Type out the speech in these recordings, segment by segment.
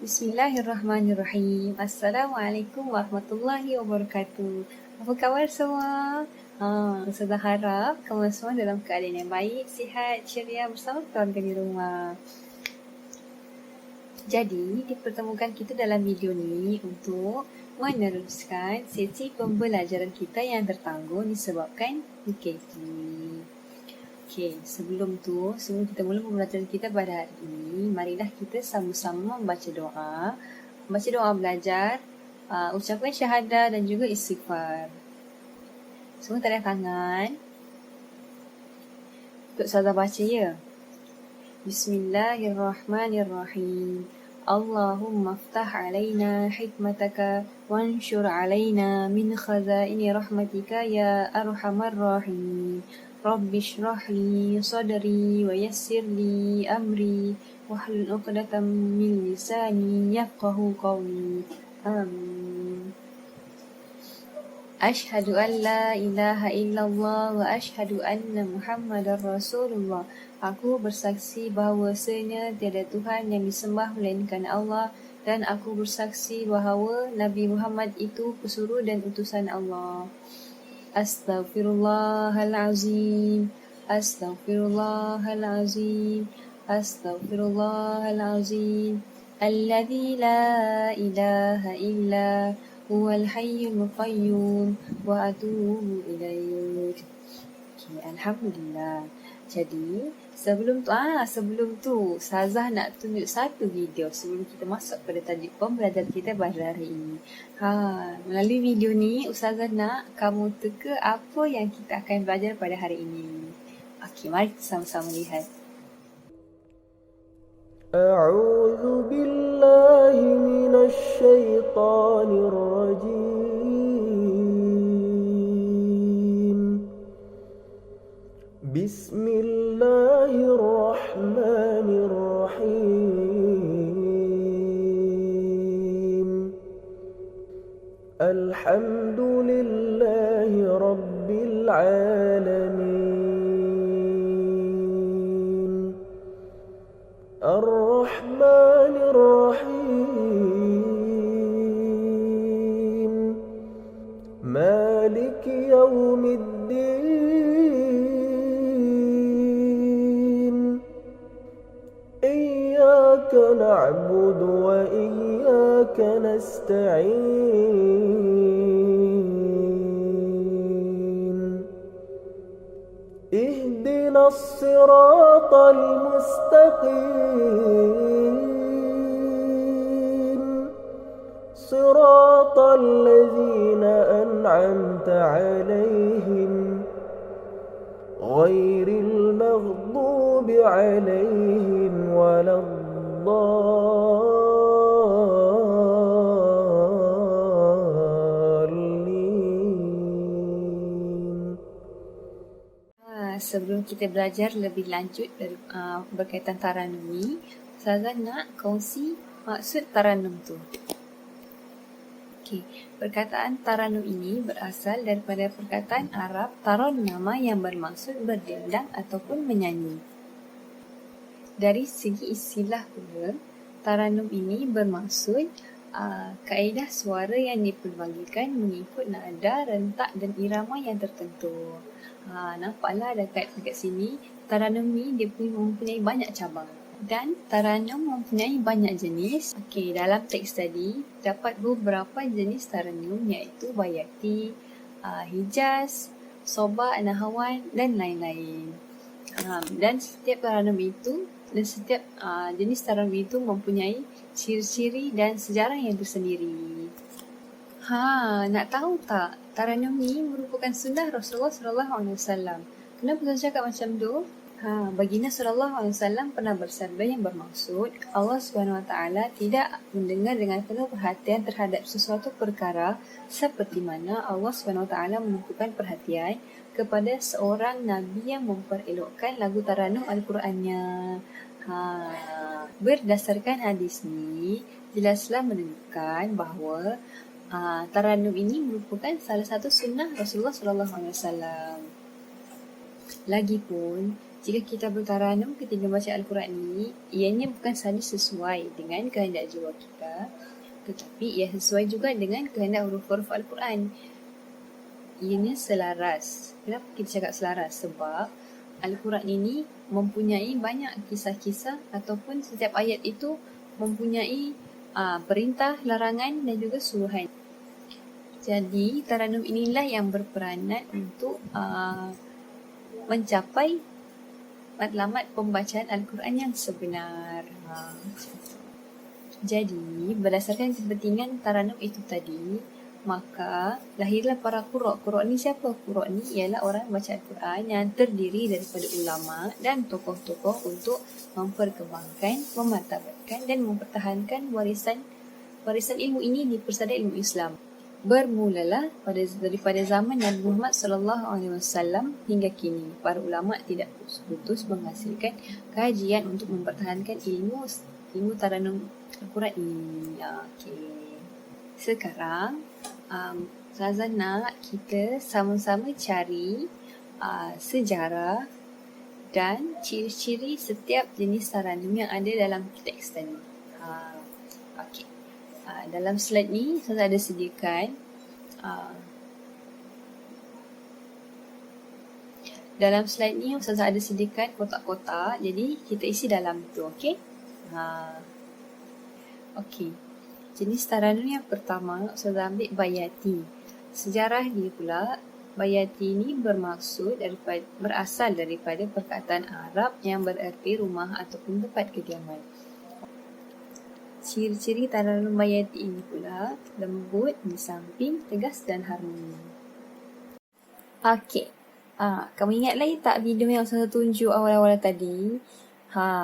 Bismillahirrahmanirrahim. Assalamualaikum warahmatullahi wabarakatuh. Apa khabar semua? Ustazah harap kamu semua dalam keadaan yang baik, sihat, ceria bersama keluarga di rumah. Jadi, dipertemukan kita dalam video ni untuk meneruskan sesi pembelajaran kita yang tertangguh disebabkan UKT. Okey, sebelum kita mula pembelajaran kita pada hari ini, marilah kita sama-sama membaca doa. Membaca doa belajar, ucapan syahadah dan juga istighfar. Semua tanda tangan. Untuk Ustazah baca ya. Bismillahirrahmanirrahim. Allahumma aftah alaina hikmataka wanshur alaina min khazaini rahmatika ya arhamar rahimin. Rabbi shrah li sadri wa yassir li amri wahlul 'uqdatam min lisani yafqahu qawli. Amin. Asyhadu an la ilaha illallah wa asyhadu anna Muhammadar Rasulullah. Aku bersaksi bahawasanya tiada Tuhan yang disembah melainkan Allah, dan aku bersaksi bahawa Nabi Muhammad itu pesuruh dan utusan Allah. Astaghfirullahalazim. Astaghfirullahalazim. Astaghfirullahalazim. Alladzi la ilaha illa huwal hayyul qayyum wa atubu ilaih. Okay, alhamdulillah. Jadi, sebelum tu Ustazah nak tunjuk satu video sebelum kita masuk pada tajuk pembelajaran kita pada hari ini. Melalui video ni Ustazah nak kamu teka apa yang kita akan belajar pada hari ini. Okey, mari kita sama-sama lihat. A'udzu billahi minasy syaithanir rajim. Bismillahirrahmanirrahim. Alhamdulillahi rabbil alamin. Ar-Rahmanir Rahim. Maliki yaumiddin. Iyyaka na'budu wa iyyaka nasta'in. اهدنا الصراط المستقيم صراط الذين أنعمت عليهم غير المغضوب عليهم ولا الضالين. Sebelum kita belajar lebih lanjut berkaitan taranum ni, Ustazah nak kongsi maksud taranum tu. Okey, perkataan taranum ini berasal daripada perkataan Arab tarannama yang bermaksud berdendang ataupun menyanyi. Dari segi istilah pula, taranum ini bermaksud kaedah suara yang dipelbagikan mengikut nada, rentak dan irama yang tertentu. Nampaklah dekat sini, taranum ni dia mempunyai banyak cabang dan taranum mempunyai banyak jenis. Okey, dalam teks tadi dapat beberapa jenis taranum iaitu bayati, hijaz, soba, nahawan dan lain-lain. Dan setiap taranum itu dan setiap jenis taranum itu mempunyai ciri-ciri dan sejarah yang tersendiri. Nak tahu tak, taranum ni merupakan sunnah Rasulullah SAW. Kenapa saya cakap macam tu? Baginda SAW pernah bersabda yang bermaksud Allah SWT tidak mendengar dengan penuh perhatian terhadap sesuatu perkara seperti mana Allah SWT menunjukkan perhatian kepada seorang Nabi yang memperelokkan lagu taranum Al-Qurannya. Berdasarkan hadis ni, jelaslah menunjukkan bahawa taranum ini merupakan salah satu sunnah Rasulullah SAW. Lagipun, Jika kita bertaranum ketika baca Al-Quran ini, ianya bukan sahaja sesuai dengan kehendak jiwa kita, tetapi ia sesuai juga dengan kehendak huruf-huruf Al-Quran. Ianya selaras. Kenapa kita cakap selaras? Sebab Al-Quran ini mempunyai banyak kisah-kisah ataupun setiap ayat itu mempunyai perintah, larangan dan juga suruhan. Jadi taranum inilah yang berperanan untuk mencapai matlamat pembacaan Al-Quran yang sebenar. Jadi berdasarkan kepentingan taranum itu tadi, maka lahirlah para qurra'. Qurra' ni siapa? Qurra' ni ialah orang baca Al-Quran yang terdiri daripada ulama dan tokoh-tokoh untuk memperkembangkan, memartabatkan dan mempertahankan warisan ilmu ini di persada ilmu Islam. Bermulalah daripada zaman Nabi Muhammad SAW hingga kini, para ulama tidak putus menghasilkan kajian untuk mempertahankan ilmu taranum Al-Quran ini. Sekarang Ustazah nak kita sama-sama cari sejarah dan ciri-ciri setiap jenis taranum yang ada dalam teks tadi. Dalam slide ni saya ada sediakan dalam slide ni Ustazah ada sediakan kotak-kotak, jadi kita isi dalam tu, okey? Okey. Jenis taranum yang pertama Ustazah ambil bayati. Sejarah dia pula, bayati ni berasal daripada perkataan Arab yang bererti rumah ataupun tempat kediaman. Ciri-ciri taranum bayati ini pula lembut, disamping, tegas dan harmoni. Okey. Kamu ingat lagi tak video yang saya tunjuk awal-awal tadi?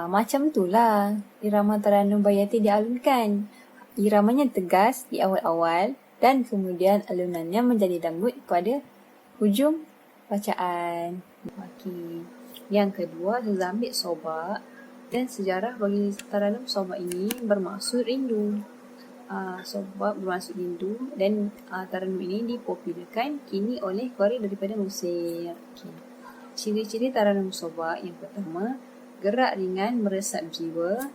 Macam itulah irama taranum bayati dialunkan. Iramanya tegas di awal-awal dan kemudian alunannya menjadi lembut pada hujung bacaan. Okey. Yang kedua, saya ambil sobak. Dan sejarah bagi taranum sobak ini bermaksud rindu. Sobak bermaksud rindu dan taranum ini dipopularkan kini oleh Qari daripada Mesir. Okay. Ciri-ciri taranum sobak yang pertama, gerak ringan meresap jiwa,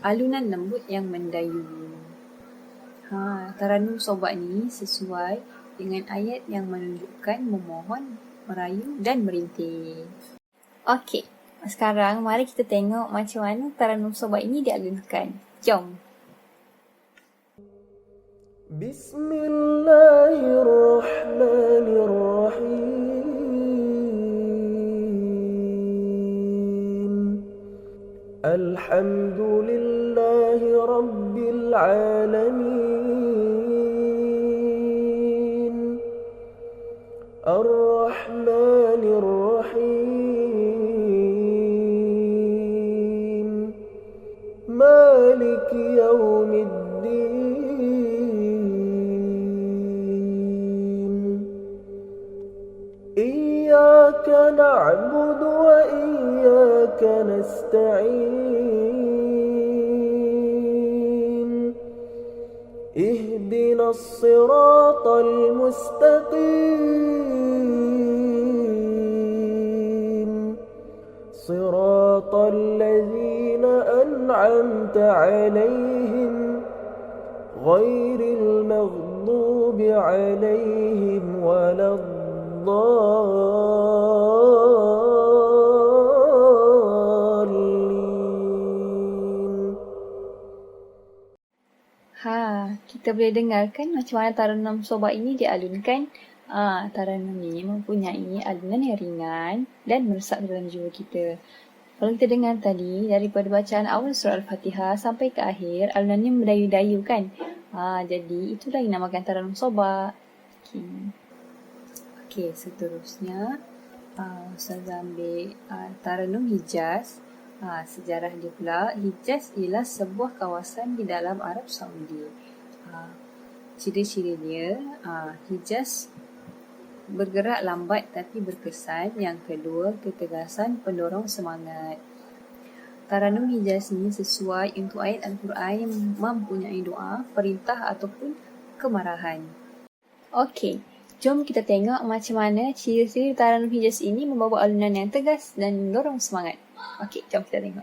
alunan lembut yang mendayu. Taranum sobak ni sesuai dengan ayat yang menunjukkan memohon, merayu dan merintih. Okey. Sekarang mari kita tengok macam mana taranum sobak ini dialunkan. Jom. Bismillahirrahmanirrahim. Alhamdulillahi rabbil alamin. Ar-Rahmanir-Rahim. مالك يوم الدين. إياك نعبد وإياك نستعين. اهدنا الصراط المستقيم. صراط الذين أنعمت عليهم غير المغضوب عليهم ولا الضالين. Kita boleh dengarkan macam mana taranum sobak ini dialunkan. Taranum ini mempunyai alunan yang ringan dan meresap dalam jiwa kita. Kalau kita dengar tadi, daripada bacaan awal surah Al-Fatihah sampai ke akhir, alunannya mendayu-dayu kan? Jadi itulah yang dinamakan taranum sobak. Okey, seterusnya saya ambil taranum Hijaz. Sejarah dia pula, Hijaz ialah sebuah kawasan di dalam Arab Saudi. Ciri-ciri dia, Hijaz bergerak lambat tapi berkesan. Yang kedua, ketegasan pendorong semangat. Taranum Hijaz ni sesuai untuk ayat Al-Quran yang mempunyai doa, perintah ataupun kemarahan. Okey, Jom kita tengok macam mana ciri-ciri Taranum Hijaz ini membawa alunan yang tegas dan mendorong semangat. Okey, jom kita tengok.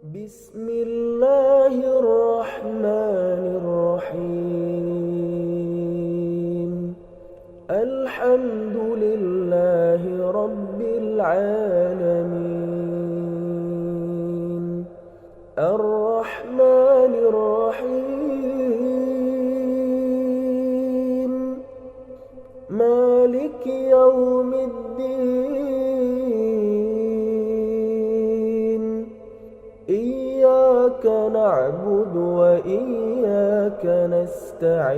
Bismillahirrahmanirrahim. Alhamdulillahi Rabbil Alamin. Ar-Rahmanir-Rahim. مالك يوم الدين. إياك نعبد وإياك نستعين.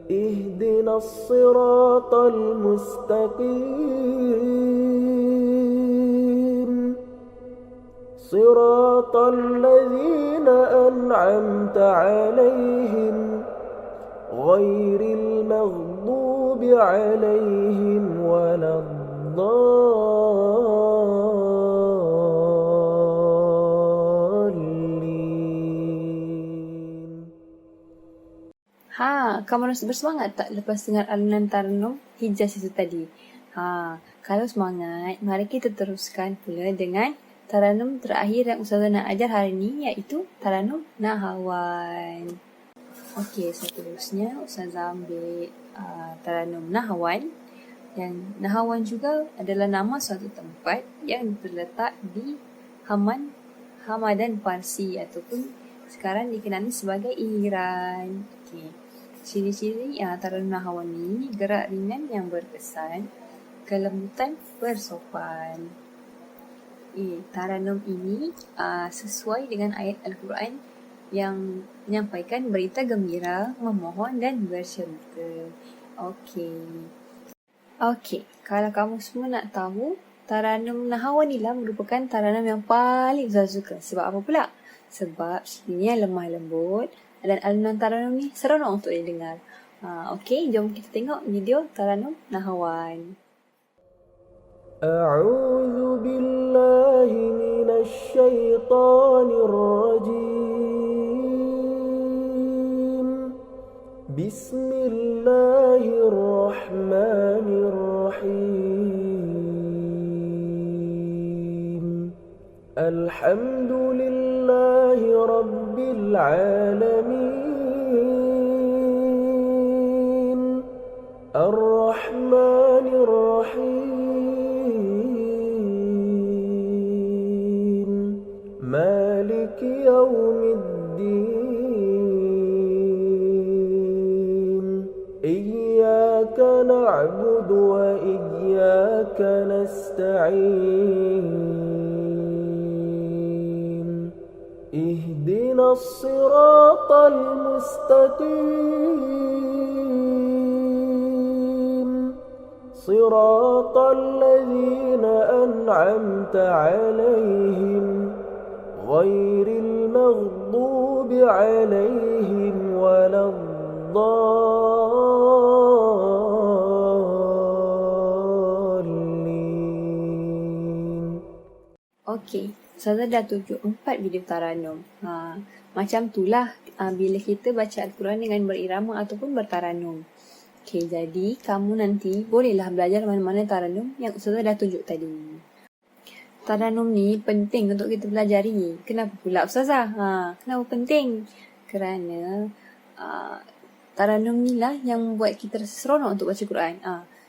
اهدنا الصراط المستقيم. صراط الذين أنعمت عليهم غير المغضوب عليهم ولا الضالين. Kamu rasa bersemangat tak lepas dengar alunan Taranum Hijaz itu tadi? Kalau semangat, mari kita teruskan pula dengan Taranum terakhir yang Ustazah nak ajar hari ini, iaitu Taranum Nahawan. Okey, seterusnya Ustazah ambil Taranum Nahawan. Yang Nahawan juga adalah nama suatu tempat yang terletak di Hamadan Parsi ataupun sekarang dikenali sebagai Iran. Okey. Ciri-ciri Taranum Nahawan ini gerak ringan yang berkesan, kelembutan bersopan. Taranum ini sesuai dengan ayat Al-Quran yang menyampaikan berita gembira, memohon dan bercerita. Okey, kalau kamu semua nak tahu, Taranum Nahawan inilah merupakan taranum yang paling saya suka. Sebab apa pula? Sebab bunyinya lemah lembut dan alunan taranum ni seronok untuk didengar. Okey, jom kita tengok video Taranum Nahawan. أعوذ بالله من الشيطان الرجيم. بسم الله الرحمن الرحيم. الحمد لله رب العالمين. الرحمن الرحيم. مالك يوم الدين. إياك نعبد وإياك نستعين. اهدنا الصراط المستقيم. صراط الذين أنعمت عليهم غير المغضوب عليهم ولا الضالين. Okey, Ustazah dah tunjuk 4 video Taranum. Macam itulah bila kita baca Al-Quran dengan berirama ataupun bertaranum. Okey, jadi kamu nanti bolehlah belajar mana-mana Taranum yang Ustazah dah tunjuk tadi. Taranum ni penting untuk kita pelajari. Kenapa pula Ustazah? Kenapa penting? Kerana Taranum ni lah yang membuat kita rasa seronok untuk baca Quran.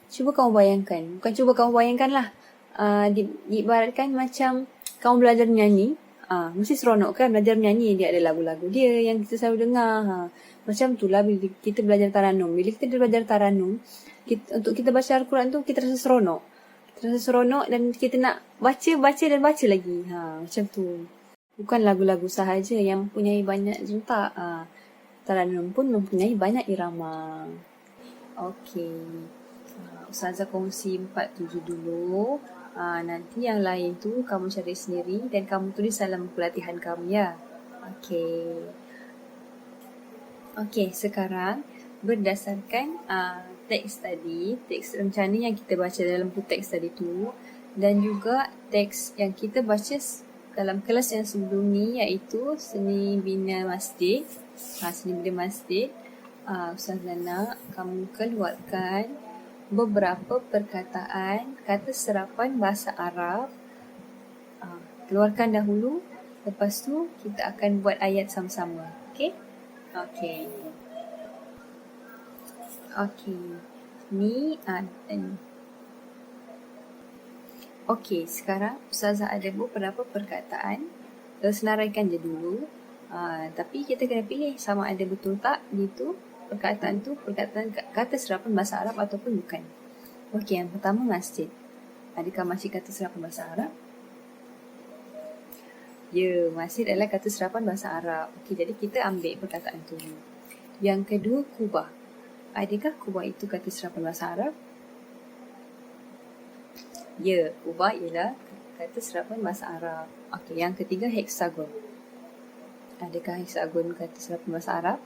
Cuba kamu bayangkan. Bukan cuba kamu bayangkan lah. Diibaratkan macam kamu belajar menyanyi. Mesti seronok kan belajar menyanyi. Dia ada lagu-lagu dia yang kita selalu dengar. Macam itulah bila kita belajar Taranum. Bila kita belajar Taranum, untuk kita baca Al-Quran tu kita rasa seronok. Rasa seronok dan kita nak baca lagi. Macam tu. Bukan lagu-lagu sahaja yang mempunyai banyak jentak. Taranum pun mempunyai banyak irama. Okey. Ustazah kongsi 4-7 dulu. Nanti yang lain tu kamu cari sendiri dan kamu tulis dalam pelatihan kamu ya. Okey, sekarang berdasarkan teks tadi, teks rencana yang kita baca dalam buku teks tadi tu dan juga teks yang kita baca dalam kelas yang sebelum ni iaitu Seni Bina Masjid. Seni Budaya Masjid, Ustazah nak kamu keluarkan beberapa perkataan kata serapan bahasa Arab. Keluarkan dahulu, lepas tu kita akan buat ayat sama-sama. Okey? Okey. Ni Okey, sekarang Ustazah ada beberapa perkataan. Senaraikan je dulu. Tapi kita kena pilih sama ada betul tak gitu perkataan tu perkataan kata serapan bahasa Arab ataupun bukan. Okey, yang pertama masjid. Adakah masjid kata serapan bahasa Arab? Ya, masjid adalah kata serapan bahasa Arab. Okey, jadi kita ambil perkataan tu. Yang kedua, Kubah. Adakah Kubah itu kata serapan bahasa Arab? Ya, Kubah ialah kata serapan bahasa Arab. Okey, yang ketiga, heksagon. Adakah heksagon kata serapan bahasa Arab?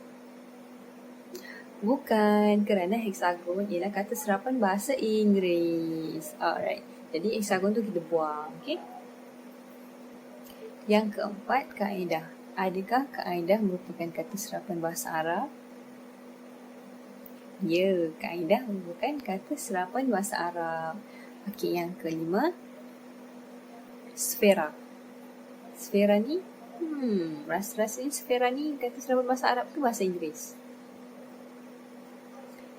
Bukan, kerana heksagon ialah kata serapan bahasa Inggeris. Alright. Jadi heksagon tu kita buang, okey? Yang keempat, kaedah. Adakah kaedah merupakan kata serapan bahasa Arab? Ya, kaedah merupakan kata serapan bahasa Arab. Okey, yang kelima, sfera. Sfera ni, rasa-rasanya sfera ni kata serapan bahasa Arab ke bahasa Inggeris?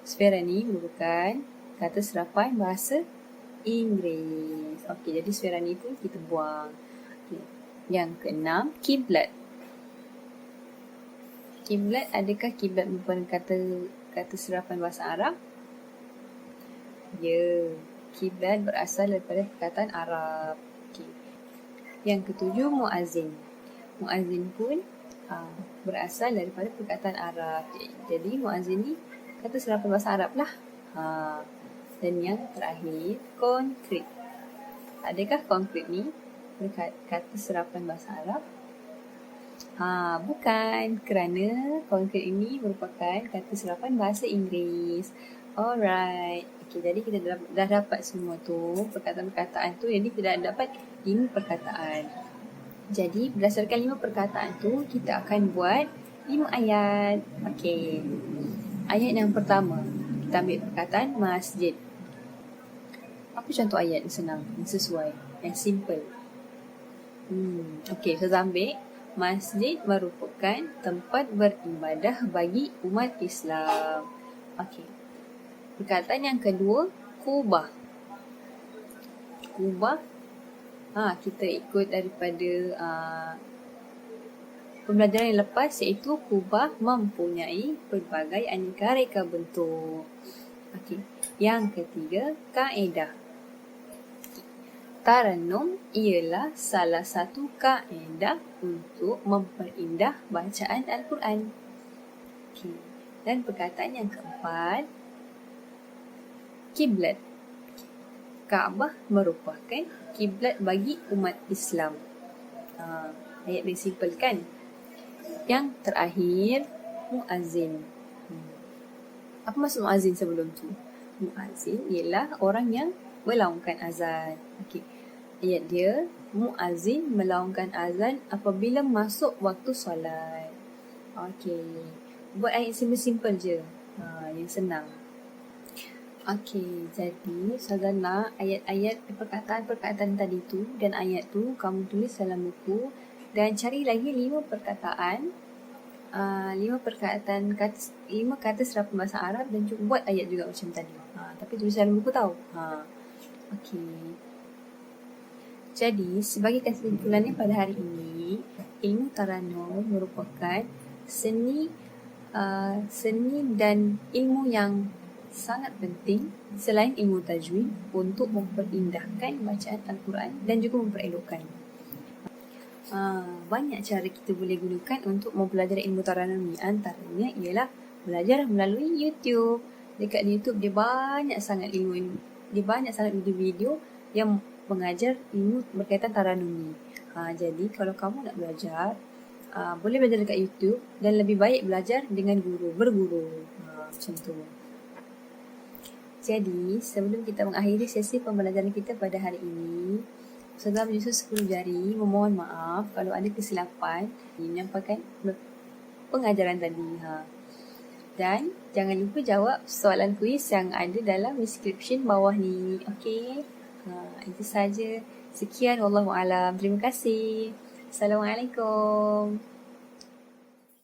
Sfera ni merupakan kata serapan bahasa Inggeris. Okey, jadi sfera ni pun kita buang. Okay. Yang keenam, kiblat. Kiblat, adakah kiblat merupakan kata serapan bahasa Arab? Ya, kiblat berasal daripada perkataan Arab. Okay. Yang ketujuh, muazzin. Muazzin pun berasal daripada perkataan Arab. Jadi muazzin ni kata serapan bahasa Arab lah. Dan yang terakhir, konkret. Adakah konkret ni kata serapan bahasa Arab? Bukan, kerana konkret ini merupakan kata serapan bahasa Inggeris. Alright. Okay, jadi kita dah dapat semua tu, perkataan-perkataan tu. Jadi kita dah dapat 5 perkataan. Jadi berdasarkan 5 perkataan tu, kita akan buat 5 ayat. Okay. Ayat yang pertama, kita ambil perkataan masjid. Apa contoh ayat yang senang, yang sesuai, yang simple? Okay, saya ambil. Masjid merupakan tempat beribadah bagi umat Islam. Okay. Perkataan yang kedua, Kubah. Kubah, kita ikut daripada pembelajaran yang lepas, iaitu Kubah mempunyai pelbagai aneka reka bentuk. Okey. Yang ketiga, kaedah. Tarannum ialah salah satu kaedah untuk memperindah bacaan Al-Quran. Okey. Dan perkataan yang keempat, kiblat. Kaabah merupakan kiblat bagi umat Islam. Ayat yang simple kan? Yang terakhir, muazzin. Apa maksud muazzin sebelum tu? Muazzin ialah orang yang melaungkan azan. Okey. Ayat dia, muazzin melaungkan azan apabila masuk waktu solat. Okey. Buat ayat simple-simple je. Yang senang. Okey, jadi Ustazah nak ayat-ayat perkataan-perkataan tadi tu dan ayat tu kamu tulis dalam buku dan cari lagi 5 perkataan, 5 kata serapan bahasa Arab dan juga buat ayat juga macam tadi. Tapi tulis dalam buku tau. Okey. Jadi, sebagai kesimpulannya pada hari ini, ilmu Tarannum merupakan seni dan ilmu yang sangat penting selain ilmu tajwid untuk memperindahkan bacaan Al-Quran dan juga memperelokkan. Banyak cara kita boleh gunakan untuk mempelajari ilmu Tarannum ni. Antaranya ialah belajar melalui YouTube. Dekat YouTube dia banyak sangat video-video yang mengajar ilmu berkaitan Tarannum ni. Jadi kalau kamu nak belajar, boleh belajar dekat YouTube dan lebih baik belajar dengan berguru. Macam tu. Jadi, sebelum kita mengakhiri sesi pembelajaran kita pada hari ini, Ustazah menyusul 10 jari memohon maaf kalau ada kesilapan menyampaikan pengajaran tadi. Dan jangan lupa jawab soalan kuis yang ada dalam description bawah ni. Okey. Itu saja. Sekian, wallahu alam. Terima kasih. Assalamualaikum.